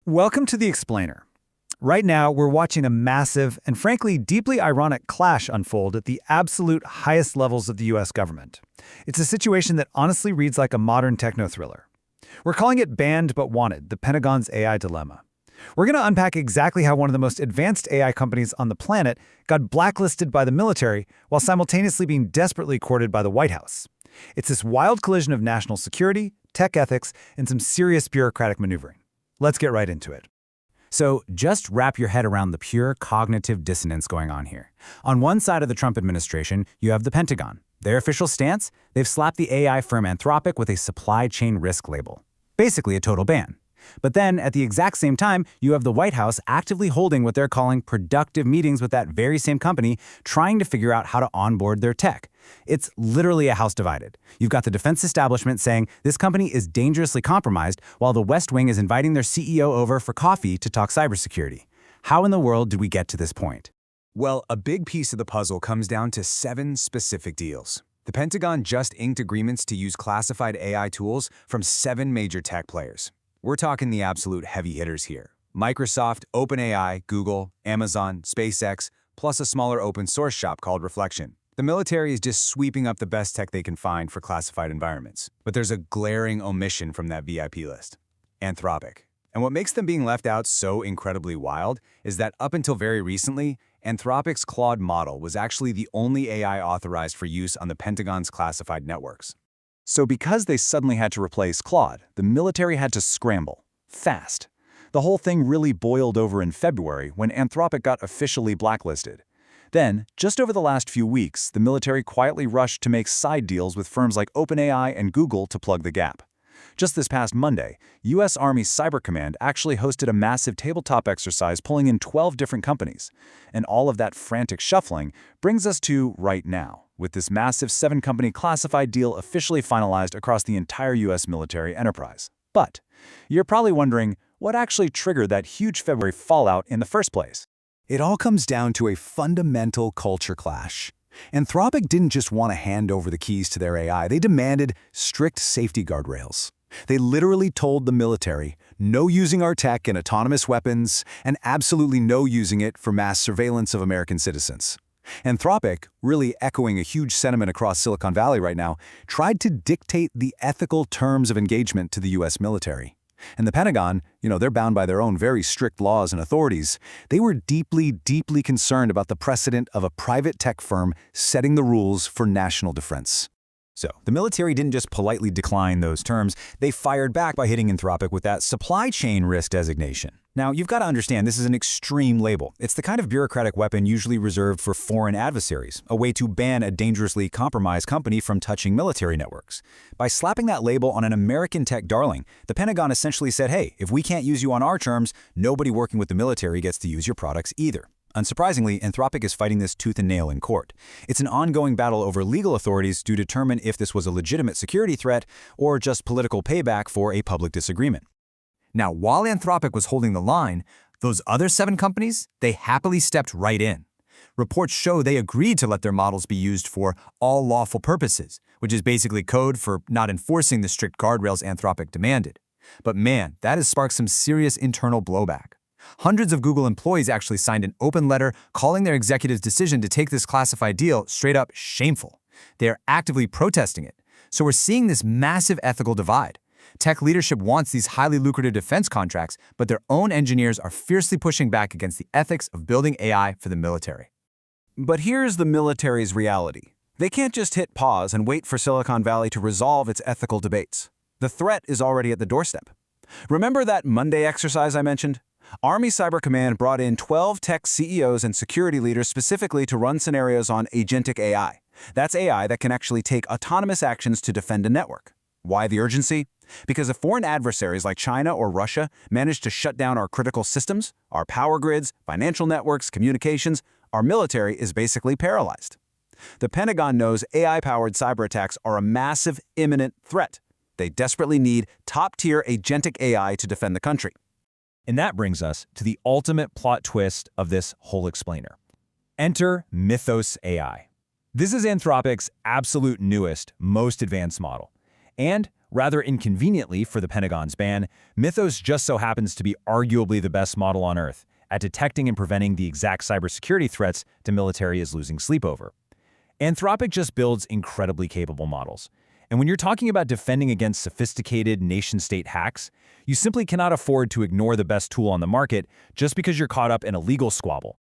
Welcome to The Explainer. Right now, we're watching a massive and frankly deeply ironic clash unfold at the absolute highest levels of the US government. It's a situation that honestly reads like a modern techno-thriller. We're calling it Banned But Wanted, the Pentagon's AI dilemma. We're going to unpack exactly how one of the most advanced AI companies on the planet got blacklisted by the military while simultaneously being desperately courted by the White House. It's this wild collision of national security, tech ethics, and some serious bureaucratic maneuvering. Let's get right into it. So just wrap your head around the pure cognitive dissonance going on here. On one side of the Trump administration, you have the Pentagon. Their official stance? They've slapped the AI firm Anthropic with a supply chain risk label. Basically a total ban. But then, at the exact same time, you have the White House actively holding what they're calling productive meetings with that very same company, trying to figure out how to onboard their tech. It's literally a house divided. You've got the defense establishment saying this company is dangerously compromised, while the West Wing is inviting their CEO over for coffee to talk cybersecurity. How in the world did we get to this point? Well, a big piece of the puzzle comes down to 7 specific deals. The Pentagon just inked agreements to use classified AI tools from 7 major tech players. We're talking the absolute heavy hitters here. Microsoft, OpenAI, Google, Amazon, SpaceX, plus a smaller open source shop called Reflection. The military is just sweeping up the best tech they can find for classified environments. But there's a glaring omission from that VIP list: Anthropic. And what makes them being left out so incredibly wild is that up until very recently, Anthropic's Claude model was actually the only AI authorized for use on the Pentagon's classified networks. So because they suddenly had to replace Claude, the military had to scramble, fast. The whole thing really boiled over in February when Anthropic got officially blacklisted. Then, just over the last few weeks, the military quietly rushed to make side deals with firms like OpenAI and Google to plug the gap. Just this past Monday, U.S. Army Cyber Command actually hosted a massive tabletop exercise pulling in 12 different companies. And all of that frantic shuffling brings us to right now, with this massive 7-company classified deal officially finalized across the entire U.S. military enterprise. But you're probably wondering, what actually triggered that huge February fallout in the first place? It all comes down to a fundamental culture clash. Anthropic didn't just want to hand over the keys to their AI, they demanded strict safety guardrails. They literally told the military, no using our tech in autonomous weapons, and absolutely no using it for mass surveillance of American citizens. Anthropic, really echoing a huge sentiment across Silicon Valley right now, tried to dictate the ethical terms of engagement to the US military. And the Pentagon, they're bound by their own very strict laws and authorities. They were deeply, deeply concerned about the precedent of a private tech firm setting the rules for national defense. So, the military didn't just politely decline those terms, they fired back by hitting Anthropic with that supply chain risk designation. Now, you've got to understand this is an extreme label. It's the kind of bureaucratic weapon usually reserved for foreign adversaries, a way to ban a dangerously compromised company from touching military networks. By slapping that label on an American tech darling, the Pentagon essentially said, hey, if we can't use you on our terms, nobody working with the military gets to use your products either. Unsurprisingly, Anthropic is fighting this tooth and nail in court. It's an ongoing battle over legal authorities to determine if this was a legitimate security threat or just political payback for a public disagreement. Now, while Anthropic was holding the line, those other 7 companies, they happily stepped right in. Reports show they agreed to let their models be used for all lawful purposes, which is basically code for not enforcing the strict guardrails Anthropic demanded. But man, that has sparked some serious internal blowback. Hundreds of Google employees actually signed an open letter calling their executive's decision to take this classified deal straight up shameful. They are actively protesting it. So we're seeing this massive ethical divide. Tech leadership wants these highly lucrative defense contracts, but their own engineers are fiercely pushing back against the ethics of building AI for the military. But here's the military's reality. They can't just hit pause and wait for Silicon Valley to resolve its ethical debates. The threat is already at the doorstep. Remember that Monday exercise I mentioned? Army Cyber Command brought in 12 tech CEOs and security leaders specifically to run scenarios on agentic AI. That's AI that can actually take autonomous actions to defend a network. Why the urgency? Because if foreign adversaries like China or Russia manage to shut down our critical systems, our power grids, financial networks, communications, our military is basically paralyzed. The Pentagon knows AI-powered cyber attacks are a massive, imminent threat. They desperately need top-tier agentic AI to defend the country. And that brings us to the ultimate plot twist of this whole explainer. Enter Mythos AI. This is Anthropic's absolute newest, most advanced model. And Rather inconveniently for the Pentagon's ban, Mythos just so happens to be arguably the best model on Earth at detecting and preventing the exact cybersecurity threats the military is losing sleep over. Anthropic just builds incredibly capable models. And when you're talking about defending against sophisticated nation-state hacks, you simply cannot afford to ignore the best tool on the market just because you're caught up in a legal squabble.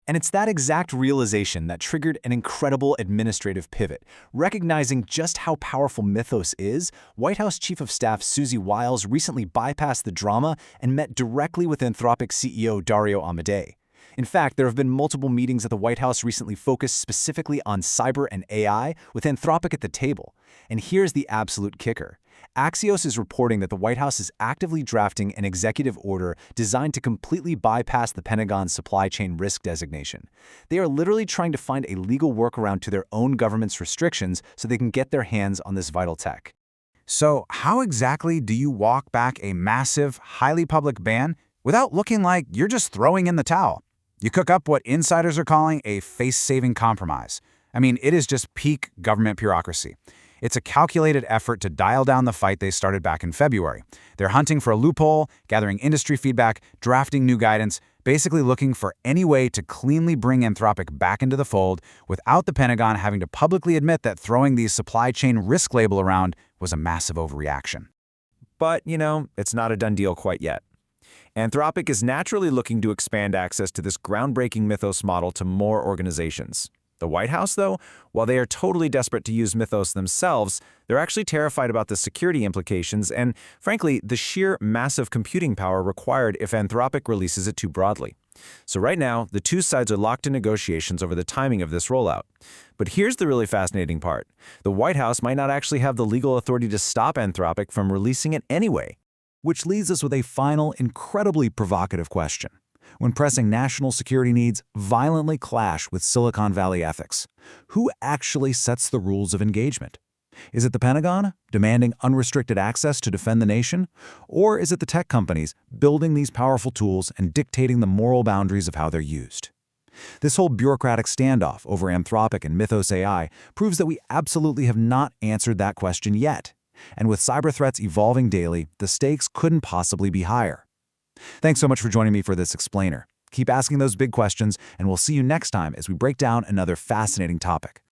And it's that exact realization that triggered an incredible administrative pivot. Recognizing just how powerful Mythos is, White House Chief of Staff Susie Wiles recently bypassed the drama and met directly with Anthropic CEO Dario Amodei. In fact, there have been multiple meetings at the White House recently focused specifically on cyber and AI, with Anthropic at the table. And here's the absolute kicker. Axios is reporting that the White House is actively drafting an executive order designed to completely bypass the Pentagon's supply chain risk designation. They are literally trying to find a legal workaround to their own government's restrictions so they can get their hands on this vital tech. So how exactly do you walk back a massive, highly public ban without looking like you're just throwing in the towel? You cook up what insiders are calling a face-saving compromise. I mean, it is just peak government bureaucracy. It's a calculated effort to dial down the fight they started back in February. They're hunting for a loophole, gathering industry feedback, drafting new guidance, basically looking for any way to cleanly bring Anthropic back into the fold without the Pentagon having to publicly admit that throwing the supply chain risk label around was a massive overreaction. But, it's not a done deal quite yet. Anthropic is naturally looking to expand access to this groundbreaking Mythos model to more organizations. The White House, though, while they are totally desperate to use Mythos themselves, they're actually terrified about the security implications and, frankly, the sheer massive computing power required if Anthropic releases it too broadly. So right now, the two sides are locked in negotiations over the timing of this rollout. But here's the really fascinating part. The White House might not actually have the legal authority to stop Anthropic from releasing it anyway. Which leaves us with a final, incredibly provocative question. When pressing national security needs violently clash with Silicon Valley ethics, who actually sets the rules of engagement? Is it the Pentagon, demanding unrestricted access to defend the nation? Or is it the tech companies building these powerful tools and dictating the moral boundaries of how they're used? This whole bureaucratic standoff over Anthropic and Mythos AI proves that we absolutely have not answered that question yet. And with cyber threats evolving daily, the stakes couldn't possibly be higher. Thanks so much for joining me for this explainer. Keep asking those big questions, and we'll see you next time as we break down another fascinating topic.